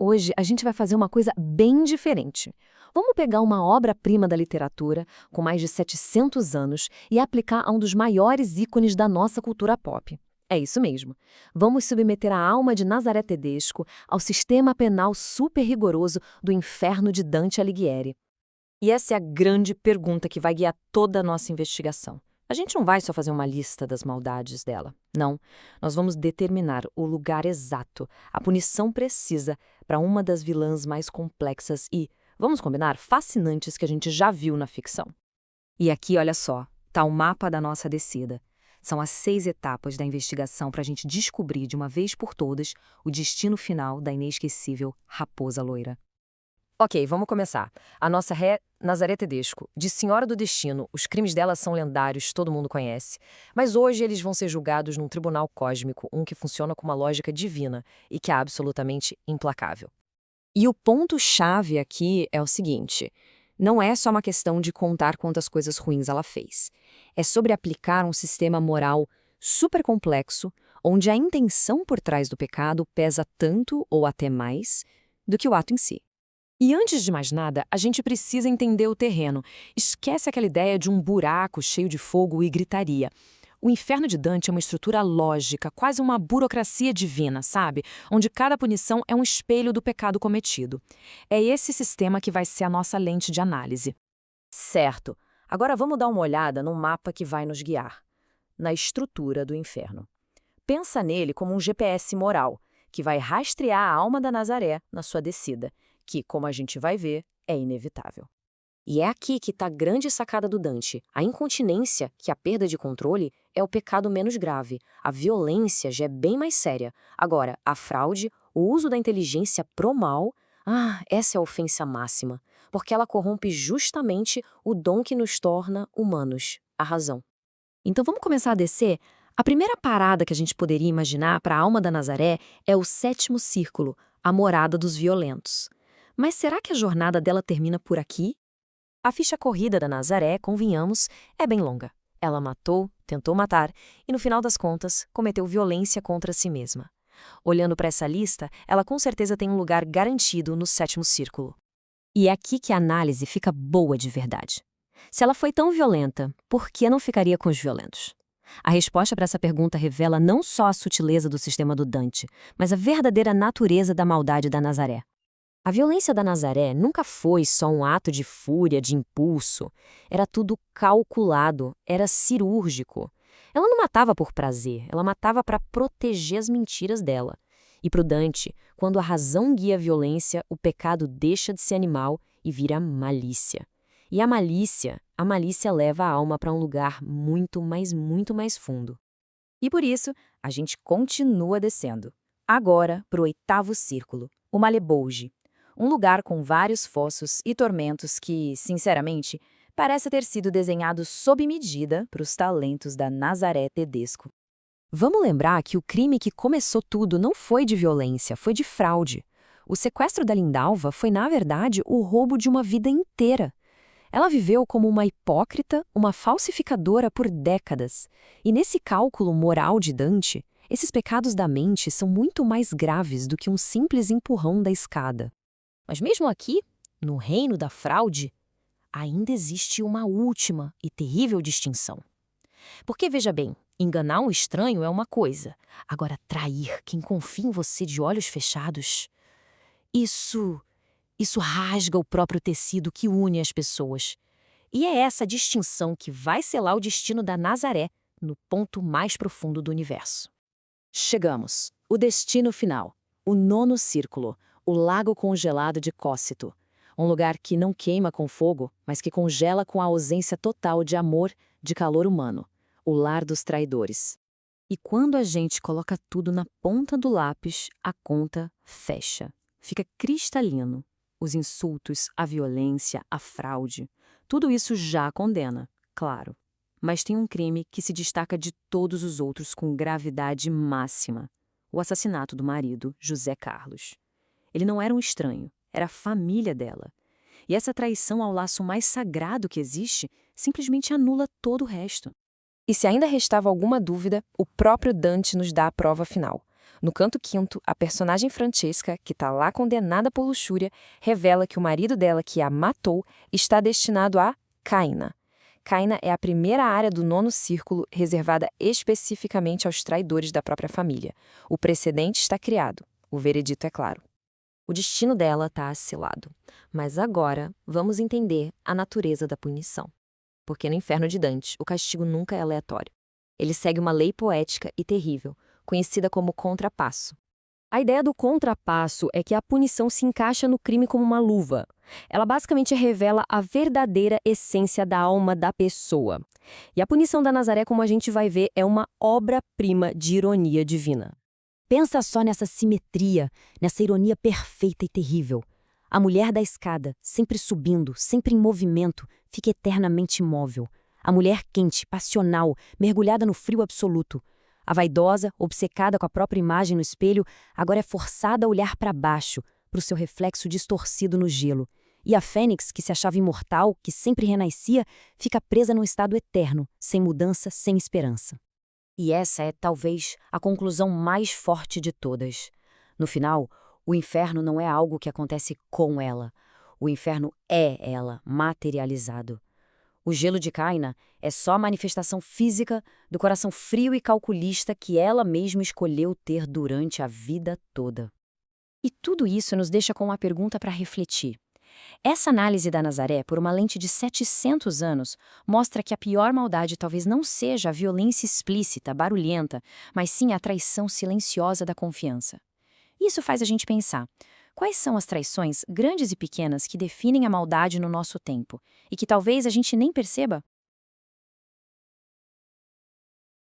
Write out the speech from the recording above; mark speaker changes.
Speaker 1: Hoje a gente vai fazer uma coisa bem diferente. Vamos pegar uma obra-prima da literatura, com mais de 700 anos, e aplicar a um dos maiores ícones da nossa cultura pop. É isso mesmo. Vamos submeter a alma de Nazaré Tedesco ao sistema penal super rigoroso do Inferno de Dante Alighieri. E essa é a grande pergunta que vai guiar toda a nossa investigação. A gente não vai só fazer uma lista das maldades dela. Não. Nós vamos determinar o lugar exato, a punição precisa para uma das vilãs mais complexas e, vamos combinar, fascinantes que a gente já viu na ficção. E aqui, olha só, tá o mapa da nossa descida. São as 6 etapas da investigação para a gente descobrir de uma vez por todas o destino final da inesquecível Raposa Loira. Ok, vamos começar. A nossa ré, Nazaré Tedesco, de Senhora do Destino, os crimes dela são lendários, todo mundo conhece. Mas hoje eles vão ser julgados num tribunal cósmico, um que funciona com uma lógica divina e que é absolutamente implacável. E o ponto-chave aqui é o seguinte: não é só uma questão de contar quantas coisas ruins ela fez. É sobre aplicar um sistema moral super complexo, onde a intenção por trás do pecado pesa tanto ou até mais do que o ato em si. E antes de mais nada, a gente precisa entender o terreno. Esquece aquela ideia de um buraco cheio de fogo e gritaria. O Inferno de Dante é uma estrutura lógica, quase uma burocracia divina, sabe? Onde cada punição é um espelho do pecado cometido. É esse sistema que vai ser a nossa lente de análise. Certo. Agora vamos dar uma olhada no mapa que vai nos guiar. Na estrutura do inferno. Pensa nele como um GPS moral, que vai rastrear a alma da Nazaré na sua descida, que, como a gente vai ver, é inevitável. E é aqui que está a grande sacada do Dante. A incontinência, que é a perda de controle, é o pecado menos grave. A violência já é bem mais séria. Agora, a fraude, o uso da inteligência pro mal, essa é a ofensa máxima, porque ela corrompe justamente o dom que nos torna humanos, a razão. Então vamos começar a descer? A primeira parada que a gente poderia imaginar para a alma da Nazaré é o 7º círculo, a morada dos violentos. Mas será que a jornada dela termina por aqui? A ficha corrida da Nazaré, convenhamos, é bem longa. Ela matou, tentou matar e, no final das contas, cometeu violência contra si mesma. Olhando para essa lista, ela com certeza tem um lugar garantido no 7º círculo. E é aqui que a análise fica boa de verdade. Se ela foi tão violenta, por que não ficaria com os violentos? A resposta para essa pergunta revela não só a sutileza do sistema do Dante, mas a verdadeira natureza da maldade da Nazaré. A violência da Nazaré nunca foi só um ato de fúria, de impulso. Era tudo calculado, era cirúrgico. Ela não matava por prazer, ela matava para proteger as mentiras dela. E para o Dante, quando a razão guia a violência, o pecado deixa de ser animal e vira malícia. E a malícia leva a alma para um lugar muito mais fundo. E por isso, a gente continua descendo. Agora para o 8º círculo, o Malebolge. Um lugar com vários fossos e tormentos que, sinceramente, parece ter sido desenhado sob medida para os talentos da Nazaré Tedesco. Vamos lembrar que o crime que começou tudo não foi de violência, foi de fraude. O sequestro da Lindalva foi, na verdade, o roubo de uma vida inteira. Ela viveu como uma hipócrita, uma falsificadora por décadas. E nesse cálculo moral de Dante, esses pecados da mente são muito mais graves do que um simples empurrão da escada. Mas mesmo aqui, no reino da fraude, ainda existe uma última e terrível distinção. Porque, veja bem, enganar um estranho é uma coisa. Agora, trair quem confia em você de olhos fechados, isso rasga o próprio tecido que une as pessoas. E é essa distinção que vai selar o destino da Nazaré no ponto mais profundo do universo. Chegamos. O destino final. O 9º círculo. O lago congelado de Cócito. Um lugar que não queima com fogo, mas que congela com a ausência total de amor, de calor humano. O lar dos traidores. E quando a gente coloca tudo na ponta do lápis, a conta fecha. Fica cristalino. Os insultos, a violência, a fraude. Tudo isso já condena, claro. Mas tem um crime que se destaca de todos os outros com gravidade máxima. O assassinato do marido, José Carlos. Ele não era um estranho, era a família dela. E essa traição ao laço mais sagrado que existe simplesmente anula todo o resto. E se ainda restava alguma dúvida, o próprio Dante nos dá a prova final.
Speaker 2: No canto quinto, a personagem Francesca, que está lá condenada por luxúria, revela que o marido dela, que a matou, está destinado a Caina. Caina é a primeira área do nono círculo reservada especificamente aos traidores da própria família. O precedente está criado. O veredito é claro.
Speaker 1: O destino dela está assilado. Mas agora, vamos entender a natureza da punição. Porque no inferno de Dante, o castigo nunca é aleatório. Ele segue uma lei poética e terrível, conhecida como contrapasso. A ideia do contrapasso é que a punição se encaixa no crime como uma luva. Ela basicamente revela a verdadeira essência da alma da pessoa. E a punição da Nazaré, como a gente vai ver, é uma obra-prima de ironia divina. Pensa só nessa simetria, nessa ironia perfeita e terrível. A mulher da escada, sempre subindo, sempre em movimento, fica eternamente imóvel. A mulher quente, passional, mergulhada no frio absoluto. A vaidosa, obcecada com a própria imagem no espelho, agora é forçada a olhar para baixo, para o seu reflexo distorcido no gelo. E a fênix, que se achava imortal, que sempre renascia, fica presa num estado eterno, sem mudança, sem esperança. E essa é, talvez, a conclusão mais forte de todas. No final, o inferno não é algo que acontece com ela. O inferno é ela, materializado. O gelo de Caina é só a manifestação física do coração frio e calculista que ela mesma escolheu ter durante a vida toda. E tudo isso nos deixa com uma pergunta para refletir. Essa análise da Nazaré, por uma lente de 700 anos, mostra que a pior maldade talvez não seja a violência explícita, barulhenta, mas sim a traição silenciosa da confiança. Isso faz a gente pensar: quais são as traições, grandes e pequenas, que definem a maldade no nosso tempo, e que talvez a gente nem perceba?